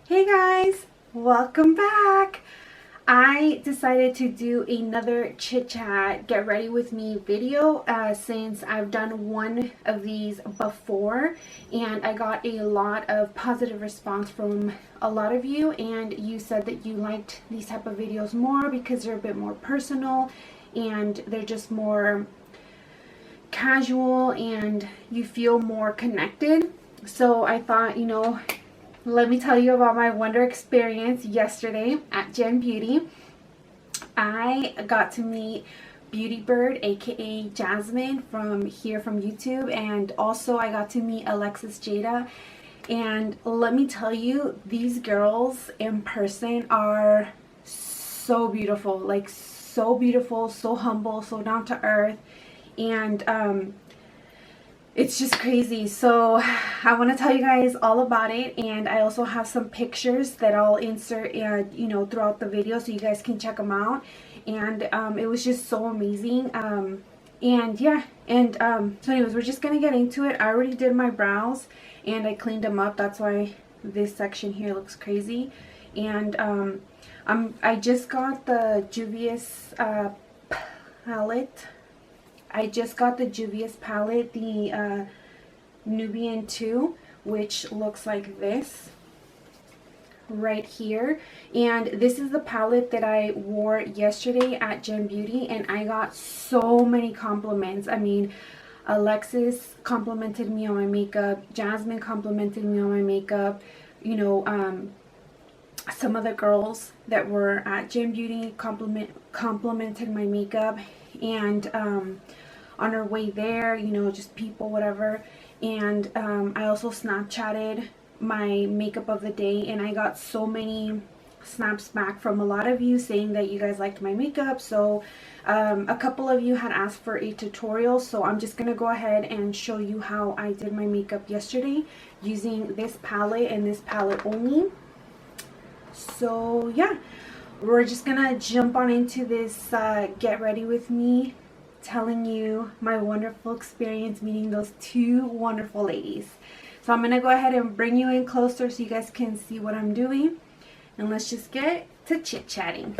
Hey guys, welcome back. I decided to do another chit chat get ready with me video since I've done one of these before and I got a lot of positive response from a lot of you, and you said that you liked these type of videos more because they're a bit more personal and they're just more casual and you feel more connected. So I thought, let me tell you about my wonder experience yesterday at Gen Beauty. I got to meet BeautyyBird, aka Jasmin, from YouTube, and also I got to meet Alexis Jayda. And let me tell you, these girls in person are so beautiful, like so beautiful, so humble, so down to earth, and it's just crazy. So I want to tell you guys all about it, and I also have some pictures that I'll insert throughout the video so you guys can check them out. And it was just so amazing. So anyways, we're just gonna get into it. I already did my brows and I cleaned them up. That's why this section here looks crazy. And I just got the Juvia's palette. I just got the Juvia's palette, the Nubian 2, which looks like this right here. And this is the palette that I wore yesterday at Gen Beauty, and I got so many compliments. I mean, Alexis complimented me on my makeup, Jasmin complimented me on my makeup, some of the girls that were at Gen Beauty complimented my makeup, and on our way there, just people, whatever. And I also Snapchatted my makeup of the day, and I got so many snaps back from a lot of you saying that you guys liked my makeup. So a couple of you had asked for a tutorial, so I'm just gonna go ahead and show you how I did my makeup yesterday using this palette and this palette only. So yeah, we're just gonna jump on into this get ready with me, telling you my wonderful experience meeting those two wonderful ladies. So I'm gonna go ahead and bring you in closer so you guys can see what I'm doing, and let's just get to chit-chatting.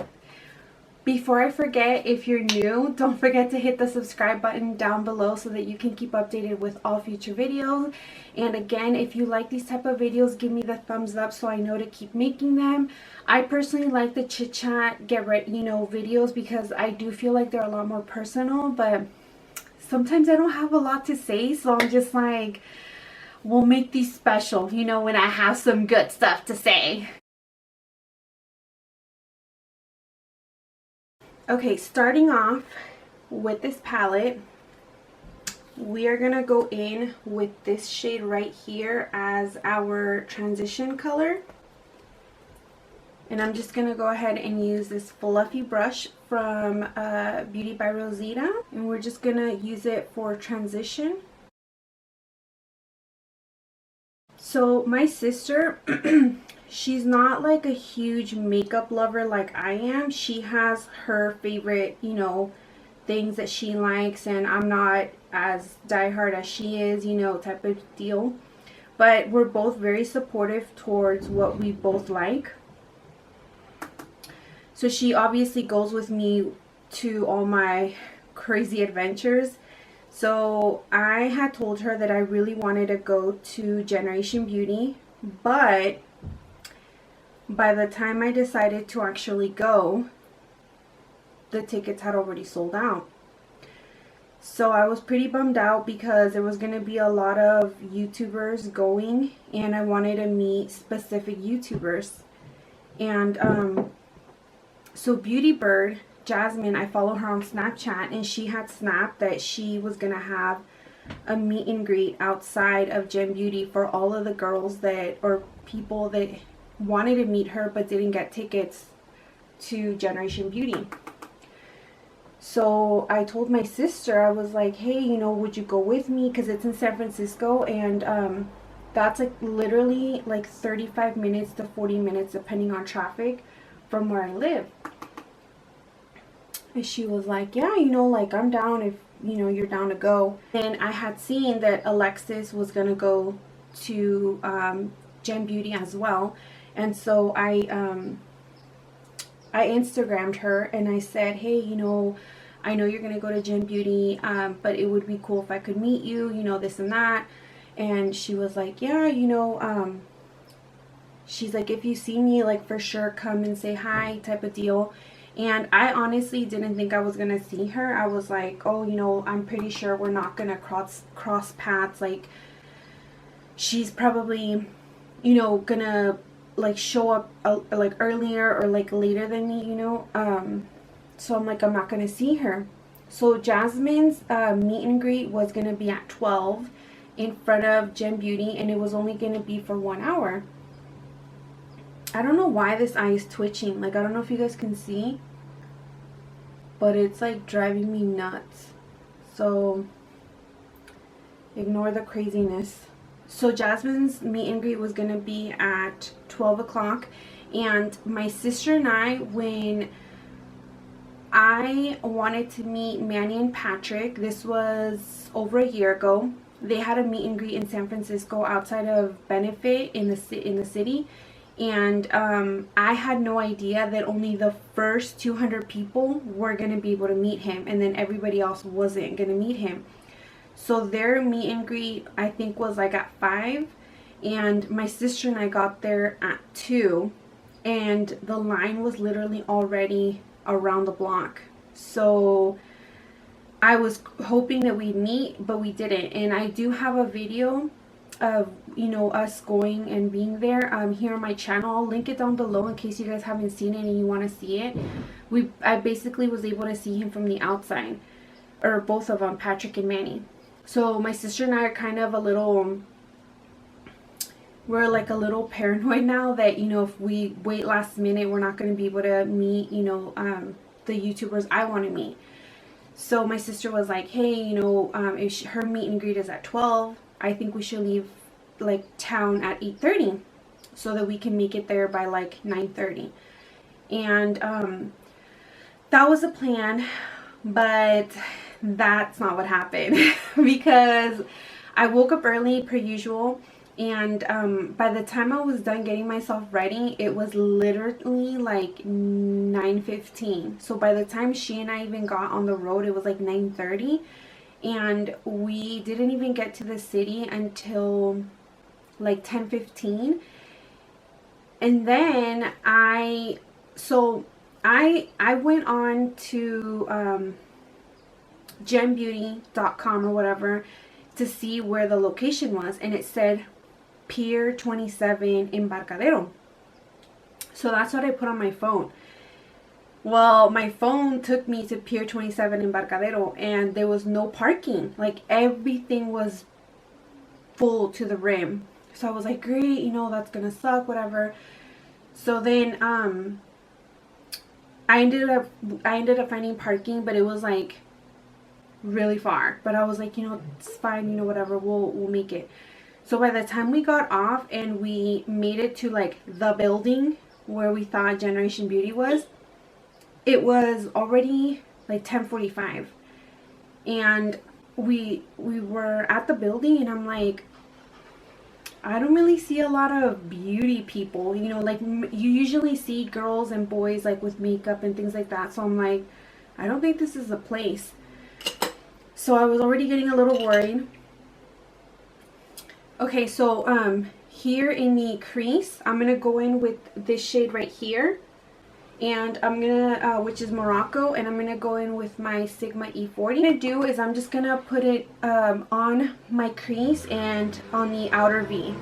Before I forget, if you're new, don't forget to hit the subscribe button down below so that you can keep updated with all future videos. And again, if you like these type of videos, give me the thumbs up so I know to keep making them. I personally like the chit chat get ready videos because I do feel like they're a lot more personal, but sometimes I don't have a lot to say, so I'm just like, we'll make these special, when I have some good stuff to say. Okay, starting off with this palette, we are gonna go in with this shade right here as our transition color. And I'm just gonna go ahead and use this fluffy brush from Beauty by Rosita, and we're just gonna use it for transition. So my sister, she's not like a huge makeup lover like I am. She has her favorite, things that she likes, and I'm not as diehard as she is, type of deal. But we're both very supportive towards what we both like. So she obviously goes with me to all my crazy adventures. So I had told her that I really wanted to go to Generation Beauty, but by the time I decided to actually go, the tickets had already sold out. So I was pretty bummed out because there was going to be a lot of YouTubers going, and I wanted to meet specific YouTubers. And so BeautyyBird, Jasmin, I follow her on Snapchat, and she had snapped that she was going to have a meet and greet outside of Gen Beauty for all of the girls or people that wanted to meet her but didn't get tickets to Generation Beauty. So I told my sister, I was like, hey, would you go with me? Because it's in San Francisco, and that's like literally like 35 minutes to 40 minutes depending on traffic from where I live. And she was like, yeah, like I'm down if you're down to go. And I had seen that Alexis was gonna go to Gem Beauty as well. And so I Instagrammed her and I said, hey, you know, I know you're gonna go to Gem Beauty, but it would be cool if I could meet you, you know, this and that. And she was like, yeah, you know, she's like, if you see me, like, for sure come and say hi, type of deal. And I honestly didn't think I was gonna see her. I was like, oh, you know, I'm pretty sure we're not gonna cross paths. Like, she's probably, you know, gonna like show up like earlier or like later than me, you know. So I'm like, I'm not gonna see her. So Jasmin's meet and greet was gonna be at 12 in front of Gem Beauty, and it was only gonna be for 1 hour. I don't know why this eye is twitching. Like, I don't know if you guys can see, but it's like driving me nuts. So ignore the craziness. So Jasmin's meet and greet was going to be at 12 o'clock. And my sister and I, when I wanted to meet Manny and Patrick, this was over a year ago. They had a meet and greet in San Francisco outside of Benefit in the city. And I had no idea that only the first 200 people were going to be able to meet him, and then everybody else wasn't going to meet him. So their meet and greet, I think, was like at 5, and my sister and I got there at 2, and the line was literally already around the block. So I was hoping that we'd meet, but we didn't. And I do have a video of, you know, us going and being there here on my channel. I'll link it down below in case you guys haven't seen it and you want to see it. I basically was able to see him from the outside, or both of them, Patrick and Manny. So my sister and I are kind of we're like a little paranoid now that, you know, if we wait last minute, we're not going to be able to meet, you know, the YouTubers I want to meet. So my sister was like, hey, you know, if her meet and greet is at 12, I think we should leave like town at 8:30 so that we can make it there by like 9:30. And that was a plan, but that's not what happened because I woke up early per usual, and by the time I was done getting myself ready, it was literally like 9:15. So by the time she and I even got on the road, it was like 9:30. And we didn't even get to the city until like 10:15. And then I went on to gembeauty.com or whatever to see where the location was, and it said Pier 27 Embarcadero. So that's what I put on my phone. Well, my phone took me to Pier 27 Embarcadero, and there was no parking. Like, everything was full to the rim. So I was like, great, you know, that's gonna suck, whatever. So then I ended up finding parking, but it was like really far. But I was like, you know, it's fine, you know, whatever, we'll make it. So by the time we got off and we made it to like the building where we thought Generation Beauty was, it was already like 10:45, and we were at the building, and I'm like, I don't really see a lot of beauty people, you know, like you usually see girls and boys like with makeup and things like that. So I'm like, I don't think this is the place. So I was already getting a little worried. Okay, so here in the crease, I'm gonna go in with this shade right here. And I'm gonna, which is Morocco, and I'm gonna go in with my Sigma E40. What I'm gonna do is I'm just gonna put it on my crease and on the outer V.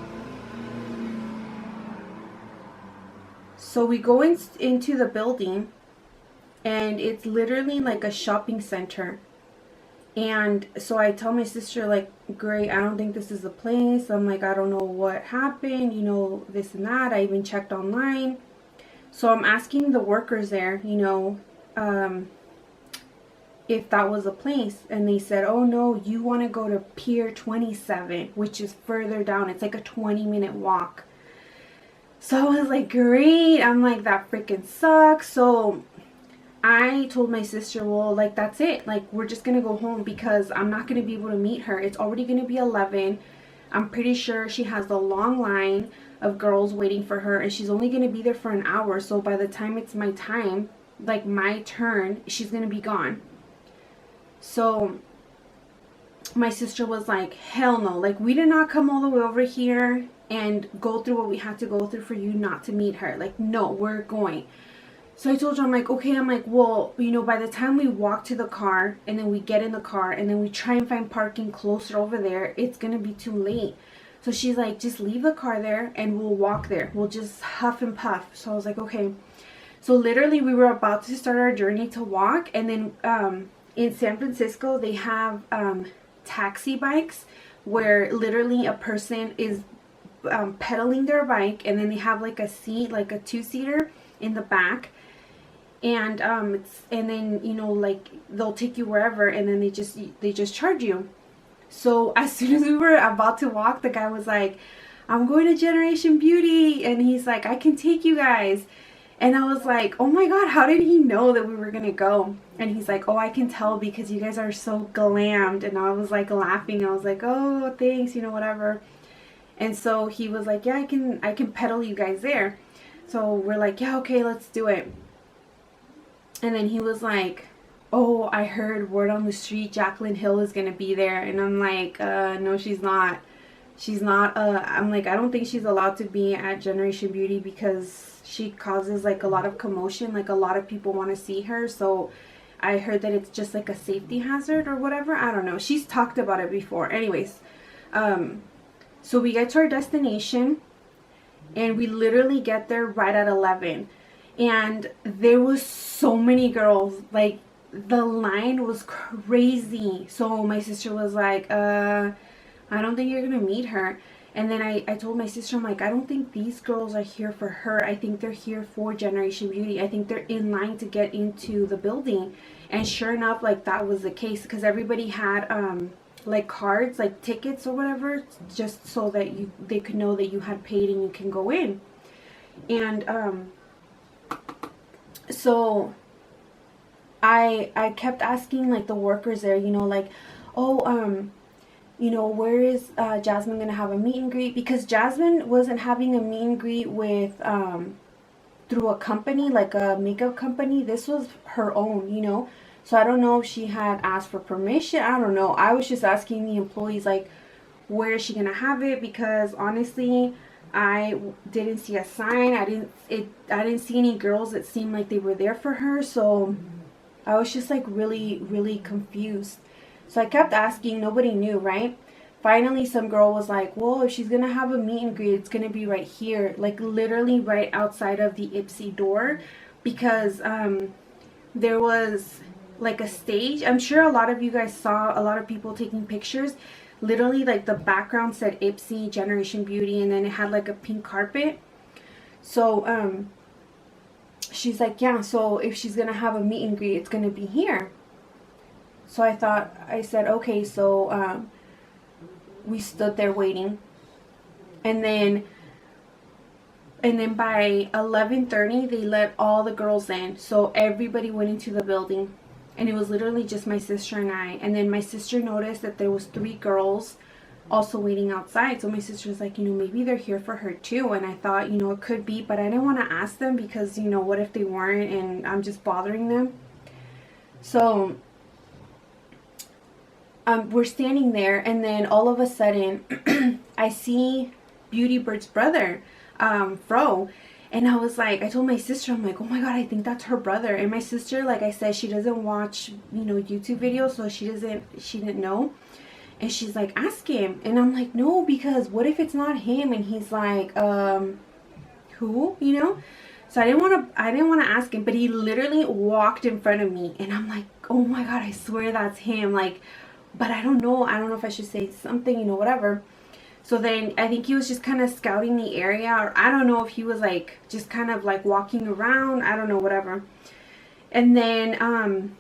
So we go into the building, and it's literally like a shopping center. And so I tell my sister, like, great, I don't think this is the place. I'm like, I don't know what happened, you know, this and that. I even checked online. So I'm asking the workers there, you know, if that was a place. And they said, oh no, you want to go to Pier 27, which is further down. It's like a 20-minute walk. So I was like, great. I'm like, that freaking sucks. So I told my sister, well, like, that's it. Like, we're just going to go home because I'm not going to be able to meet her. It's already going to be 11. I'm pretty sure she has a long line of girls waiting for her, and she's only going to be there for an hour. So by the time it's my time, like my turn, she's going to be gone. So my sister was like, hell no, like we did not come all the way over here and go through what we had to go through for you not to meet her. Like, no, we're going. So I told her, I'm like, okay, I'm like, well, you know, by the time we walk to the car and then we get in the car and then we try and find parking closer over there, it's going to be too late. So she's like, just leave the car there and we'll walk there. We'll just huff and puff. So I was like, okay. So literally we were about to start our journey to walk. And then in San Francisco, they have taxi bikes where literally a person is pedaling their bike, and then they have like a seat, like a two-seater in the back. And and then, you know, like they'll take you wherever, and then they just charge you. So as soon as we were about to walk, the guy was like, I'm going to Generation Beauty, and he's like, I can take you guys. And I was like, oh my god, how did he know that we were gonna go? And he's like, oh, I can tell because you guys are so glammed. And I was like laughing. I was like, oh, thanks, you know, whatever. And so he was like, yeah, I can pedal you guys there. So we're like, yeah, okay, let's do it. And then he was like, oh, I heard word on the street Jaclyn Hill is gonna be there. And I'm like, no, she's not. She's not. I'm like, I don't think she's allowed to be at Generation Beauty because she causes like a lot of commotion. Like a lot of people want to see her. So I heard that it's just like a safety hazard or whatever. I don't know. She's talked about it before. Anyways, so we get to our destination and we literally get there right at 11. And there was so many girls. Like the line was crazy. So my sister was like, I don't think you're gonna meet her. And then I told my sister, I'm like, I don't think these girls are here for her. I think they're here for Generation Beauty. I think they're in line to get into the building. And sure enough, like that was the case, because everybody had like cards, like tickets or whatever, just so that they could know that you had paid and you can go in. And so I kept asking like the workers there, you know, like, oh, you know, where is Jasmin gonna have a meet and greet? Because Jasmin wasn't having a meet and greet with through a company, like a makeup company. This was her own, you know. So I don't know if she had asked for permission. I don't know. I was just asking the employees like, where is she gonna have it? Because honestly, I didn't see a sign. I didn't see any girls that seemed like they were there for her. So I was just like really confused. So I kept asking, nobody knew, right? Finally, some girl was like, well, if she's going to have a meet and greet, it's going to be right here. Like literally right outside of the Ipsy door. Because there was like a stage. I'm sure a lot of you guys saw a lot of people taking pictures. Literally like the background said Ipsy, Generation Beauty. And then it had like a pink carpet. So she's like, yeah, so if she's going to have a meet and greet, it's going to be here. So I said, okay, so we stood there waiting. And then by 11:30, they let all the girls in. So everybody went into the building. And it was literally just my sister and I. And then my sister noticed that there was 3 girls also waiting outside. So my sister was like, you know, maybe they're here for her too. And I thought, you know, it could be. But I didn't want to ask them because, you know, what if they weren't and I'm just bothering them? So we're standing there, and then all of a sudden, I see BeautyyBird's brother, Fro, and I was like, I told my sister, I'm like, oh my god, I think that's her brother. And my sister, like I said, she doesn't watch, you know, YouTube videos, so she didn't know. And she's like, ask him. And I'm like, no, because what if it's not him? And he's like, who? You know? So I didn't want to ask him, but he literally walked in front of me, and I'm like, oh my god, I swear that's him. Like, but I don't know if I should say something, you know, whatever. So then I think he was just kind of scouting the area, or I don't know if he was like just kind of like walking around, I don't know, whatever. And then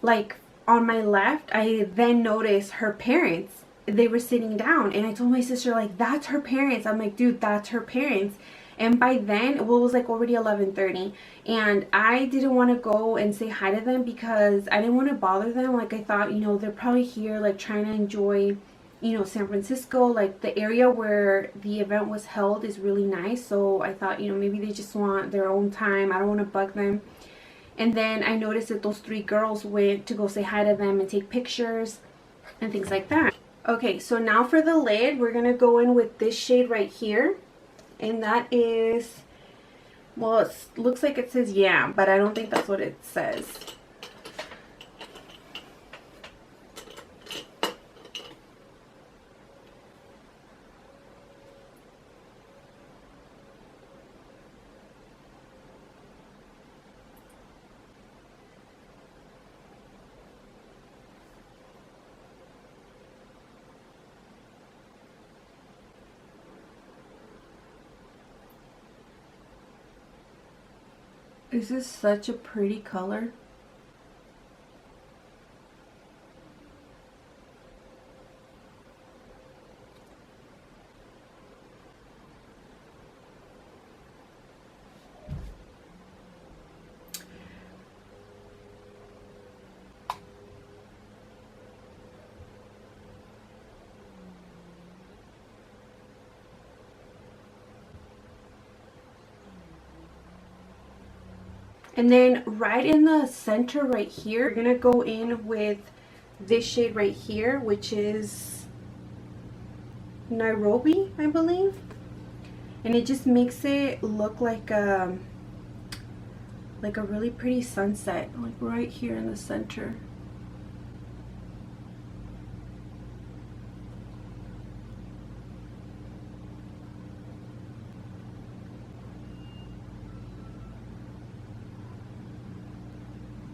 like on my left, I then noticed her parents. They were sitting down, and I told my sister, like, that's her parents. I'm like, dude, that's her parents. And by then, well, it was like already 11:30, and I didn't want to go and say hi to them because I didn't want to bother them. Like, I thought, you know, they're probably here like trying to enjoy you know, San Francisco, like the area where the event was held is really nice. So I thought, you know, maybe they just want their own time. I don't want to bug them. And then I noticed that those 3 girls went to go say hi to them and take pictures and things like that. Okay, so now for the lid, we're going to go in with this shade right here. And that is, well, it looks like it says yeah, but I don't think that's what it says. This is such a pretty color. And then right in the center right here, we're gonna go in with this shade right here, which is Nairobi, I believe. And it just makes it look like a really pretty sunset, like right here in the center.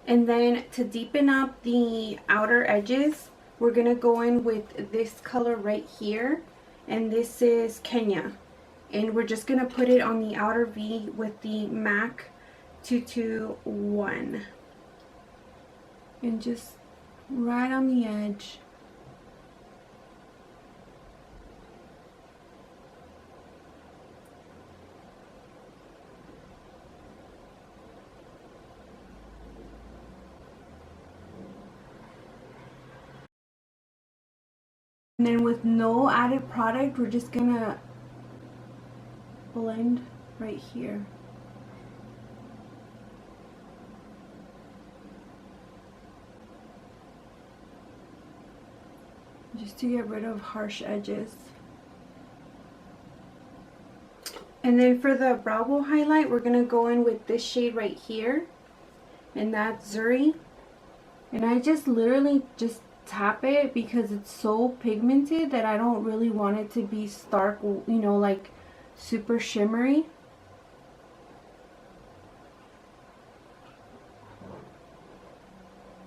And then to deepen up the outer edges, we're gonna go in with this color right here, and this is Kenya. And we're just gonna put it on the outer V with the MAC 221. And just right on the edge. And then with no added product, we're just gonna blend right here. Just to get rid of harsh edges. And then for the brow bone highlight, we're gonna go in with this shade right here, and that's Zuri. And I just literally just tap it because it's so pigmented that I don't really want it to be stark, you know, like super shimmery.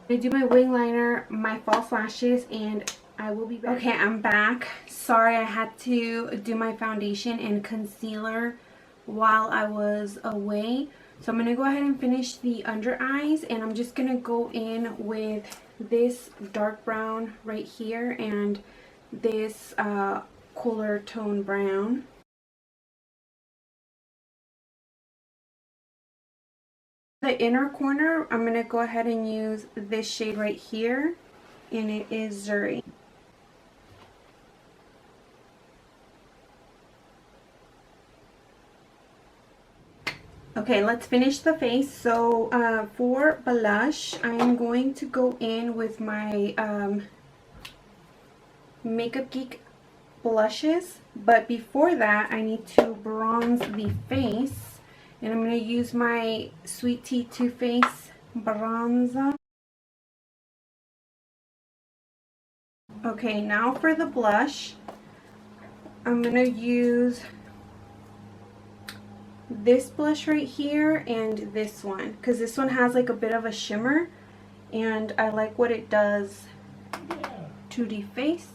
I do my wing liner, my false lashes, and I will be back. Okay, I'm back. Sorry, I had to do my foundation and concealer while I was away. So I'm going to go ahead and finish the under eyes, and I'm just going to go in with this dark brown right here and this cooler tone brown. The inner corner, I'm going to go ahead and use this shade right here, and it is Zuri. Okay, let's finish the face. So for blush, I'm going to go in with my Makeup Geek blushes. But before that, I need to bronze the face. And I'm going to use my Sweet Tea Too Faced bronzer. Okay, now for the blush, I'm going to use this blush right here and this one, because this one has like a bit of a shimmer and I like what it does to the face.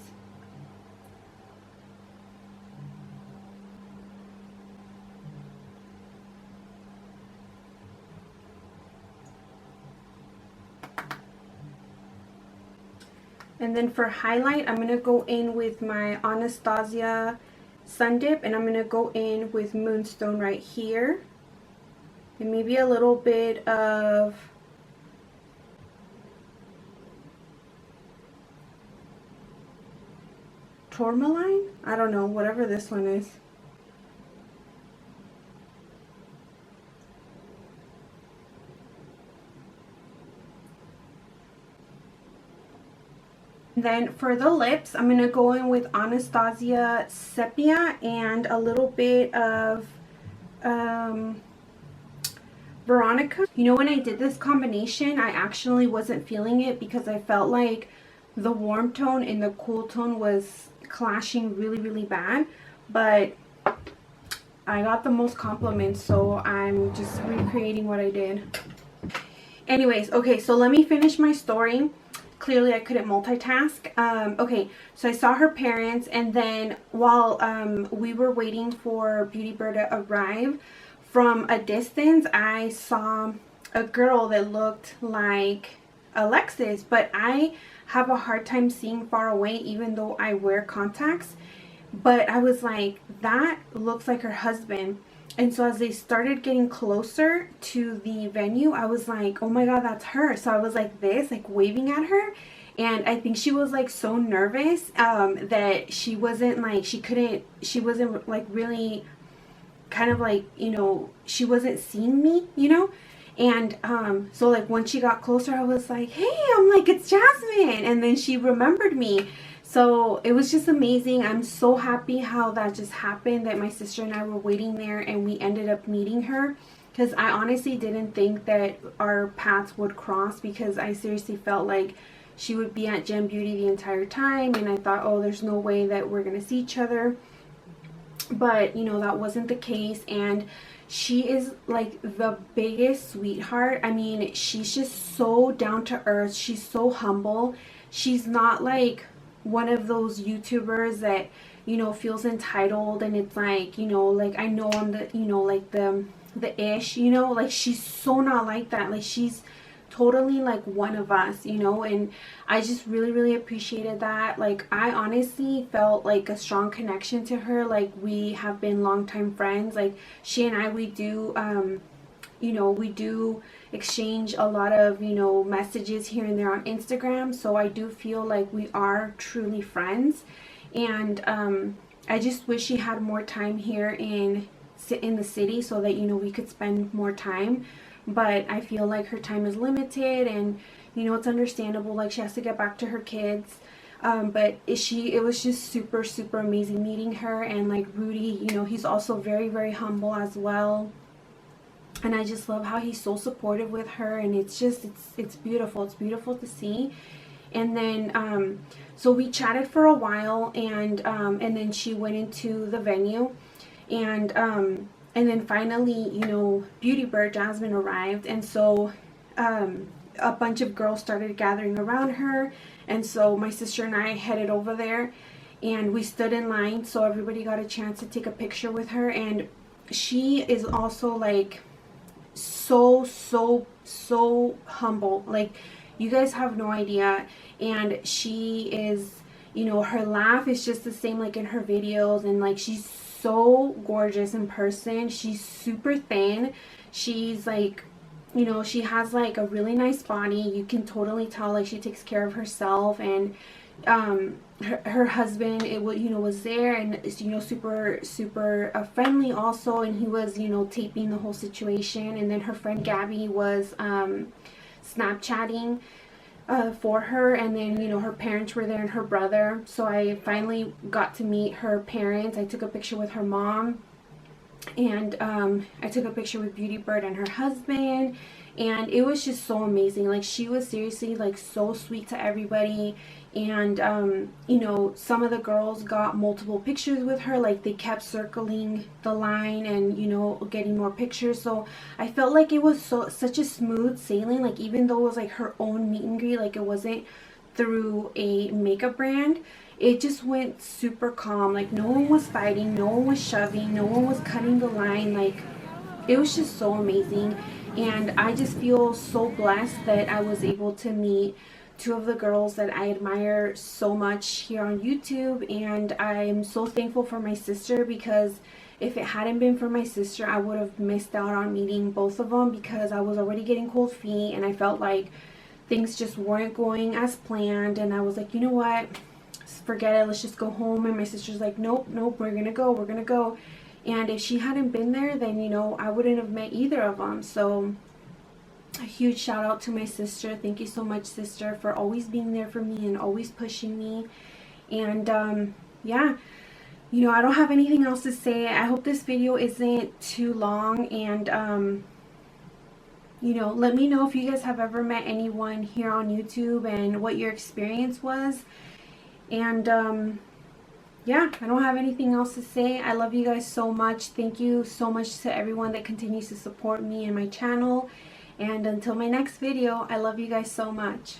And then for highlight, I'm going to go in with my Anastasia Sun Dip, and I'm going to go in with Moonstone right here. And maybe a little bit of tourmaline, I don't know, whatever this one is. Then for the lips, I'm going to go in with Anastasia Sepia and a little bit of Veronica. You know, when I did this combination, I actually wasn't feeling it because I felt like the warm tone and the cool tone was clashing really, really bad. But I got the most compliments, so I'm just recreating what I did. Anyways, okay, so let me finish my story. Clearly I couldn't multitask. Okay, so I saw her parents, and then while we were waiting for BeautyyBird to arrive, from a distance I saw a girl that looked like Alexis, but I have a hard time seeing far away even though I wear contacts. But I was like, that looks like her husband. And so as they started getting closer to the venue, I was like, oh my god, that's her. So I was like this, like waving at her. And I think she was like so nervous that she wasn't like, she wasn't like really kind of like, you know, she wasn't seeing me, you know. And so like when she got closer, I was like, hey, I'm like, it's Jasmin. And then she remembered me. So it was just amazing. I'm so happy how that just happened, that my sister and I were waiting there and we ended up meeting her, because I honestly didn't think that our paths would cross, because I seriously felt like she would be at Gem Beauty the entire time, and I thought, oh, there's no way that we're gonna see each other. But you know, that wasn't the case, and she is like the biggest sweetheart. I mean, she's just so down to earth. She's so humble. She's not like one of those YouTubers that, you know, feels entitled, and it's like, you know, like I know I'm the, you know, like the ish, you know, like she's so not like that. Like she's totally like one of us, you know. And I just really, really appreciated that. Like I honestly felt like a strong connection to her. Like we have been longtime friends. Like she and I, we do you know, we do exchange a lot of, you know, messages here and there on Instagram. So I do feel like we are truly friends. And I just wish she had more time here in the city so that, you know, we could spend more time. But I feel like her time is limited, and, you know, it's understandable. Like she has to get back to her kids. But it was just super, super amazing meeting her. And like Rudy, you know, he's also very, very humble as well. And I just love how he's so supportive with her, and it's just, it's beautiful. It's beautiful to see. And then so we chatted for a while, and then she went into the venue, and then finally, you know, BeautyyBird Jasmin arrived, and so a bunch of girls started gathering around her, and so my sister and I headed over there, and we stood in line so everybody got a chance to take a picture with her. And she is also like so humble. Like you guys have no idea. And she is, you know, her laugh is just the same like in her videos, and like she's so gorgeous in person. She's super thin. She's like, you know, she has like a really nice body. You can totally tell like she takes care of herself. And her husband, you know, was there, and, you know, super friendly also, and he was, you know, taping the whole situation. And then her friend Gabby was Snapchatting for her, and then, you know, her parents were there and her brother. So I finally got to meet her parents. I took a picture with her mom, and I took a picture with BeautyyBird and her husband, and it was just so amazing. Like she was seriously like so sweet to everybody. And you know, some of the girls got multiple pictures with her. Like they kept circling the line and, you know, getting more pictures. So I felt like it was such a smooth sailing. Like even though it was like her own meet and greet, like it wasn't through a makeup brand, it just went super calm. Like no one was fighting, no one was shoving, no one was cutting the line. Like it was just so amazing. And I just feel so blessed that I was able to meet two of the girls that I admire so much here on YouTube. And I'm so thankful for my sister, because if it hadn't been for my sister, I would have missed out on meeting both of them, because I was already getting cold feet and I felt like things just weren't going as planned. And I was like, you know what, forget it, let's just go home. And my sister's like, nope, nope, we're gonna go. And if she hadn't been there, then, you know, I wouldn't have met either of them. So a huge shout out to my sister. Thank you so much, sister, for always being there for me and always pushing me. And yeah, you know, I don't have anything else to say. I hope this video isn't too long. And you know, let me know if you guys have ever met anyone here on YouTube and what your experience was. And yeah, I don't have anything else to say. I love you guys so much. Thank you so much to everyone that continues to support me and my channel. And until my next video, I love you guys so much.